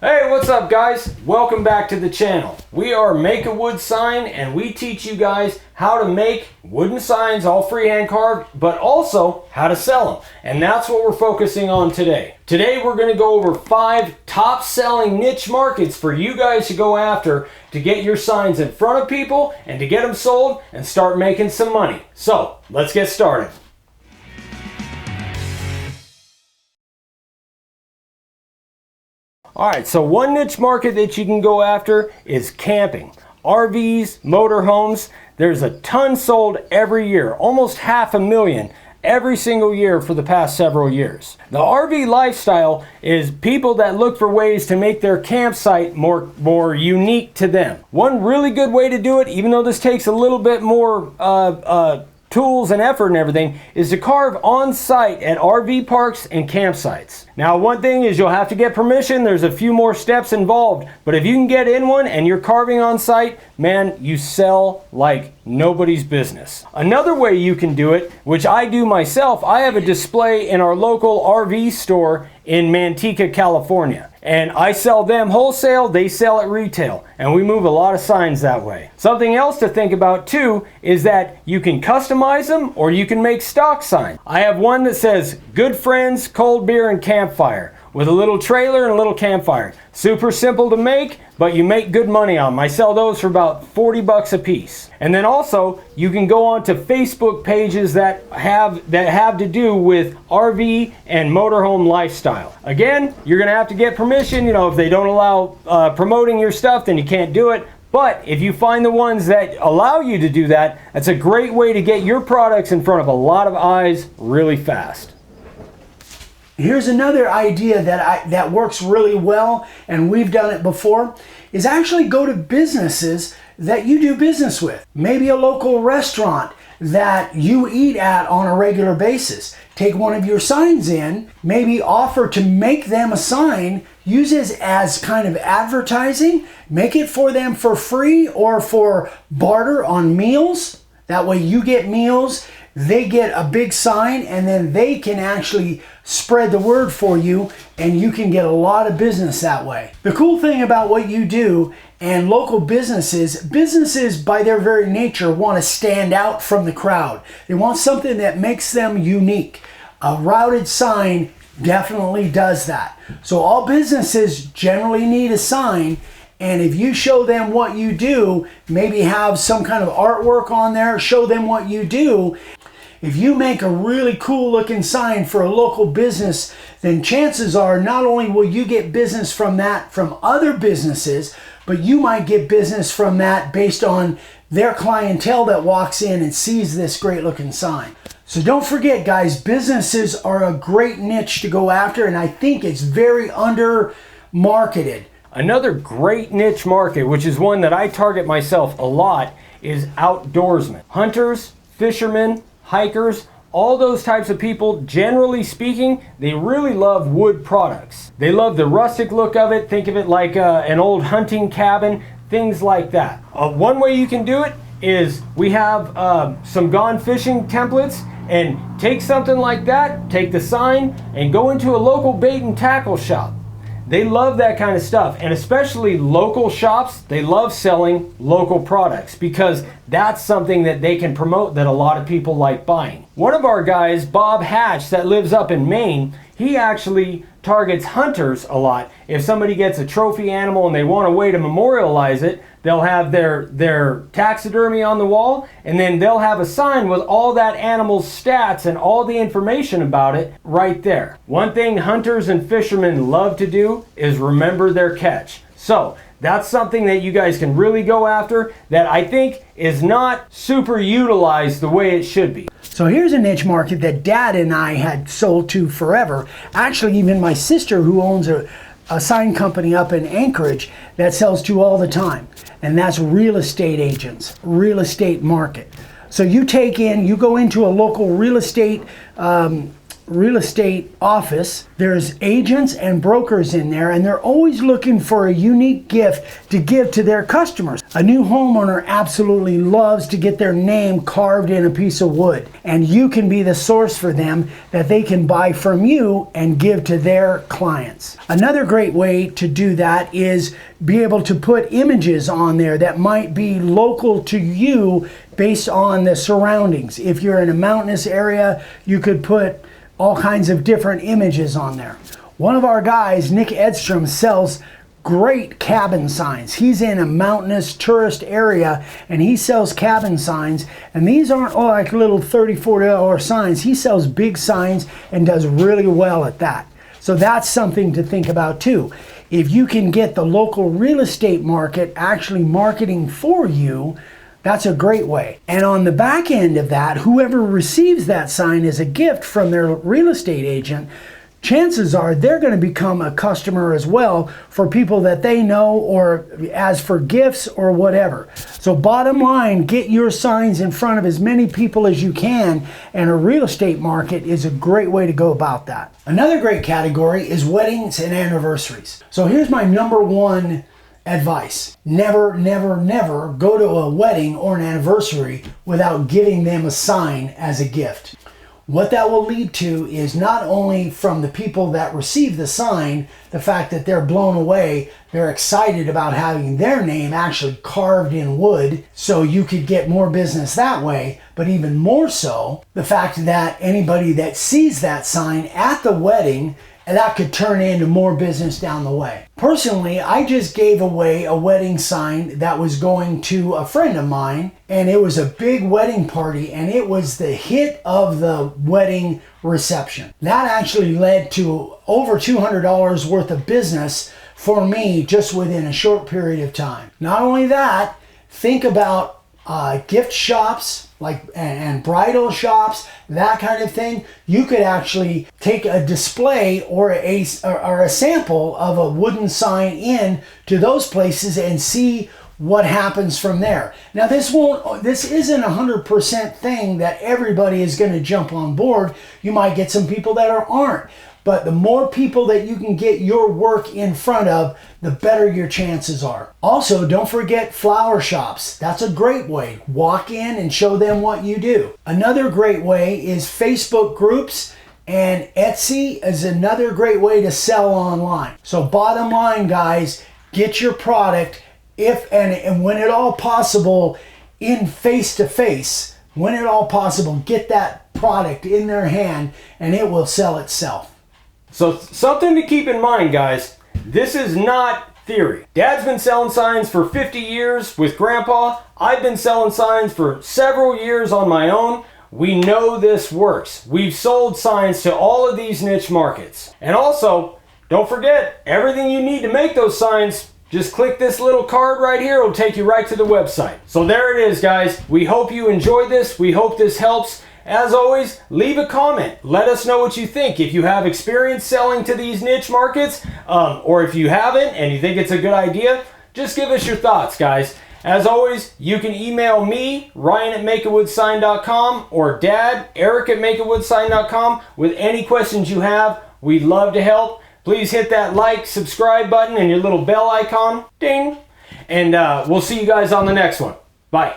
Hey, what's up guys? Welcome back to the channel. We are Make a Wood Sign, and we teach you guys how to make wooden signs, all freehand carved, but also how to sell them. And that's what we're focusing on today. Today we're going to go over 5 top selling niche markets for you guys to go after to get your signs in front of people and to get them sold and start making some money. So let's get started. Alright, so one niche market that you can go after is camping. RVs, motorhomes, there's a ton sold every year, almost 500,000 every single year for the past several years. The RV lifestyle is people that look for ways to make their campsite more unique to them. One really good way to do it, even though this takes a little bit more tools and effort and everything, is to carve on site at RV parks and campsites. Now, one thing is you'll have to get permission. There's a few more steps involved, but if you can get in one and you're carving on site, man, you sell like nobody's business. Another way you can do it, which I do myself, I have a display in our local RV store in Manteca, California. And I sell them wholesale, they sell at retail, and we move a lot of signs that way. Something else to think about too is that you can customize them or you can make stock signs. I have one that says, "Good friends, cold beer and campfire," with a little trailer and a little campfire. Super simple to make, but you make good money on them. I sell those for about 40 bucks a piece. And then also, you can go on to Facebook pages that have to do with RV and motorhome lifestyle. Again, you're gonna have to get permission. You know, if they don't allow promoting your stuff, then you can't do it. But if you find the ones that allow you to do that, that's a great way to get your products in front of a lot of eyes really fast. Here's another idea that works really well, and we've done it before, is actually go to businesses that you do business with. Maybe a local restaurant that you eat at on a regular basis. Take one of your signs in, maybe offer to make them a sign, use it as kind of advertising, make it for them for free or for barter on meals. That way you get meals, they get a big sign, and then they can actually spread the word for you, and you can get a lot of business that way. The cool thing about what you do and local businesses by their very nature want to stand out from the crowd. They want something that makes them unique. A routed sign definitely does that. So all businesses generally need a sign, and if you show them what you do, maybe have some kind of artwork on there, show them what you do. If you make a really cool looking sign for a local business, then chances are not only will you get business from that from other businesses, but you might get business from that based on their clientele that walks in and sees this great looking sign. So don't forget, guys, businesses are a great niche to go after, and I think it's very under marketed. Another great niche market, which is one that I target myself a lot, is outdoorsmen. Hunters, fishermen, hikers, all those types of people, generally speaking, they really love wood products. They love the rustic look of it. Think of it like an old hunting cabin, things like that. One way you can do it is we have some gone fishing templates, and take something like that, take the sign, and go into a local bait and tackle shop. They love that kind of stuff, and especially local shops, they love selling local products because that's something that they can promote that a lot of people like buying. One of our guys, Bob Hatch, that lives up in Maine, he actually targets hunters a lot. If somebody gets a trophy animal and they want a way to memorialize it, they'll have their taxidermy on the wall, and then they'll have a sign with all that animal's stats and all the information about it right there. One thing hunters and fishermen love to do is remember their catch. So that's something that you guys can really go after that I think is not super utilized the way it should be. So here's a niche market that Dad and I had sold to forever. Actually, even my sister, who owns a sign company up in Anchorage, that sells to all the time. And that's real estate agents, real estate market. So you go into a local real estate real estate office, there's agents and brokers in there, and they're always looking for a unique gift to give to their customers. A new homeowner absolutely loves to get their name carved in a piece of wood, and you can be the source for them that they can buy from you and give to their clients. Another great way to do that is be able to put images on there that might be local to you based on the surroundings. If you're in a mountainous area, you could put all kinds of different images on there. One of our guys, Nick Edstrom, sells great cabin signs. He's in a mountainous tourist area and he sells cabin signs, and these aren't all like little $30, $40 signs. He sells big signs and does really well at that. So that's something to think about too. If you can get the local real estate market actually marketing for you, that's a great way. And on the back end of that, whoever receives that sign as a gift from their real estate agent, chances are they're going to become a customer as well for people that they know, or as for gifts or whatever. So bottom line, get your signs in front of as many people as you can, and a real estate market is a great way to go about that. Another great category is weddings and anniversaries. So here's my number one advice. Never, never, never go to a wedding or an anniversary without giving them a sign as a gift. What that will lead to is not only from the people that receive the sign, the fact that they're blown away, they're excited about having their name actually carved in wood, so you could get more business that way, but even more so, the fact that anybody that sees that sign at the wedding, and that could turn into more business down the way. Personally, I just gave away a wedding sign that was going to a friend of mine, and it was a big wedding party, and it was the hit of the wedding reception. That actually led to over $200 worth of business for me just within a short period of time. Not only that, think about gift shops and bridal shops, that kind of thing. You could actually take a display or a sample of a wooden sign in to those places and see what happens from there. Now this isn't 100% thing that everybody is going to jump on board. You might get some people that aren't. But the more people that you can get your work in front of, the better your chances are. Also, don't forget flower shops. That's a great way. Walk in and show them what you do. Another great way is Facebook groups, and Etsy is another great way to sell online. So bottom line, guys, get your product if and when at all possible in face-to-face. When at all possible, get that product in their hand and it will sell itself. So something to keep in mind, guys, this is not theory. Dad's been selling signs for 50 years with Grandpa. I've been selling signs for several years on my own. We know this works. We've sold signs to all of these niche markets. And also, don't forget, everything you need to make those signs, just click this little card right here. It'll take you right to the website. So there it is, guys. We hope you enjoyed this. We hope this helps. As always, leave a comment. Let us know what you think. If you have experience selling to these niche markets, or if you haven't and you think it's a good idea, just give us your thoughts, guys. As always, you can email me, Ryan@makeawoodsign.com, or Dad, Eric@makeawoodsign.com, with any questions you have. We'd love to help. Please hit that like, subscribe button and your little bell icon. Ding. And we'll see you guys on the next one. Bye.